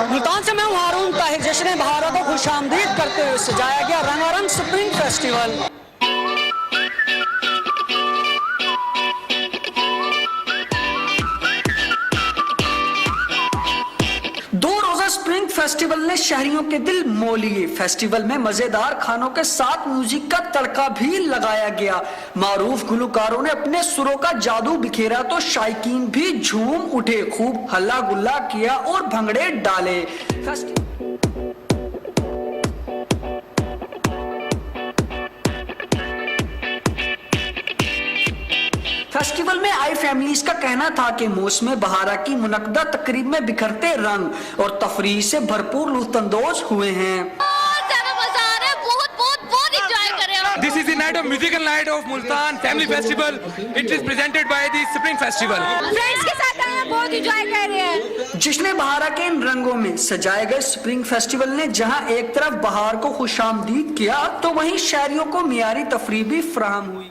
मुल्तान से मैं हूं हारून ताहिर। जश्न बहारा को खुशामदीद करते हुए सजाया गया रंगारंग स्प्रिंग फेस्टिवल। स्प्रिंग फेस्टिवल ने शहरियों के दिल मोह लिए। फेस्टिवल में मजेदार खानों के साथ म्यूजिक का तड़का भी लगाया गया। मारूफ गुलकारों ने अपने सुरों का जादू बिखेरा तो शायकीन भी झूम उठे, खूब हल्ला गुल्ला किया और भंगड़े डाले। फेस्टिवल में आई फैमिलीज का कहना था कि मौसम बहारा की मुनक्दा तकरीब में बिखरते रंग और तफरीह से भरपूर लुत्फानंदोज हुए हैं। This is the night of musical night of Multan Family Festival. It is presented by the Spring Festival. Friends के साथ आए हैं, बहुत एंजॉय कर रहे हैं। जश्न बहारा के इन रंगों में सजाए गए स्प्रिंग फेस्टिवल ने जहां एक तरफ बहार को खुशामदीद किया तो वहीं शहरियों को मियारी तफरीह भी फराहम हुई।